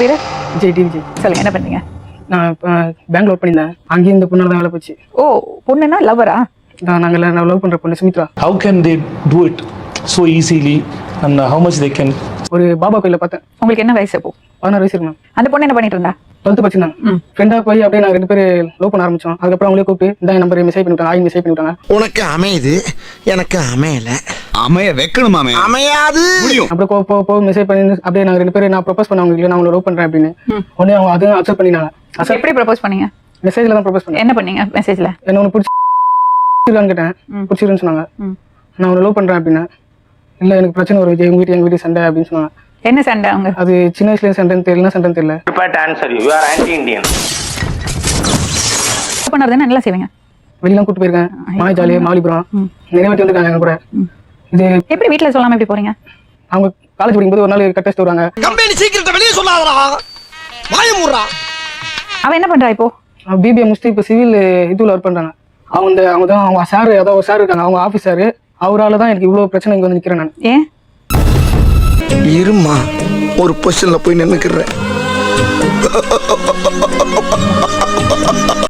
பேரு? விஜய் டி விஜய். சொல்லுங்க, என்ன பண்றீங்க? நான் பேங்க்ல ஒர்க் பண்ணியிருந்தேன். அங்கேயும் இந்த பொண்ணால தான் வேலை போச்சு. ஓ, பொண்ணுன்னா லவ்வரா? நாங்கள் லவ் பண்ற பொண்ணு Sumitra. How can they do it so easily and how much they can? ஒரு பாபா கோயில பார்த்தேன். உங்களுக்கு என்ன வயசு அப்போ? 16 வயசு இருக்கும். அந்த பொண்ணு என்ன பண்ணிட்டு இருந்தா? 12th படிச்சிருந்தாங்க. ஃப்ரெண்டா போய் அப்படியே நாங்கள் 2 பேரும் லவ் பண்ண ஆரம்பிச்சோம். அதுக்கப்புறம் அவங்களே கூப்பிட்டு இந்த நம்பரை மெசேஜ் பண்ணி விட்டாங்க. மெசேஜ் பண்ணி விட்டாங்க. உனக்கு அமையுது, எனக்கு அமையல. அமைய வைக்கணுமாமே, அமையாது. அப்புறம் போ மெசேஜ் பண்ணி அப்படியே நாங்கள் 2 பேரும் நான் ப்ரொபோஸ் பண்ணவங்க இல்லை, நான் உங்களை லவ் பண்றேன் அப்படின்னு. உடனே அவங்க அதுவும் அக்செப்ட் பண்ணினாங்க. எப்படி ப்ரப்போஸ் பண்ணீங்க? மெசேஜ்ல தான் ப்ரொபோஸ் பண்ணேன். என்ன பண்ணீங்க மெசேஜ்ல? என்ன ஒன்று பிடிச்சிருக்கான்னு கேட்டேன். பிடிச்சிருன்னு சொன்னாங்க. நான் உங்களை லவ் பண்றேன் அப்படின்னா, இல்லை எனக்கு பிரச்சனை ஒரு விஜய், எங்க வீட்டு சண்டை அப்படின்னு சொன்னாங்க. என்ன சண்டை? அவங்க அது சின்ன வயசுல சண்டைன்னு தெரியல, சண்டைன்னு தெரியல. You are anti-Indian. பண்ணறதுன்னா நல்லா செய்வீங்க. வெளியெல்லாம் கூட்டு போயிருக்கேன். மாய் ஜாலியா மாலிபுரம் நிறைய வாட்டி வந்திருக்காங்க எங்க கூட. இது எப்படி வீட்டுல சொல்லாம எப்படி போறீங்க? அவங்க காலேஜ் படிக்கும்போது ஒரு நாள் கட்டஸ்ட் வருவாங்க. கம்பெனி சீக்கிரத்தை வெளியே சொல்லாதடா, வாய மூடுறா. அவ என்ன பண்றா இப்போ? பிபிஏ முடிச்சுட்டு இப்போ சிவில் இதுல ஒர்க் பண்றாங்க. அவங்க சார் ஏதோ ஒரு சார் இருக்காங்க, அவங்க ஆஃபீஸ் சார். அவரால் தான் எனக்கு இவ்வளோ பிரச்சனை இங்கே வந்து நிற்கிறேன் நான். ஏன்? இருமா, ஒரு பொசிஷன்ல போய் நின்னுக்கிறேன்.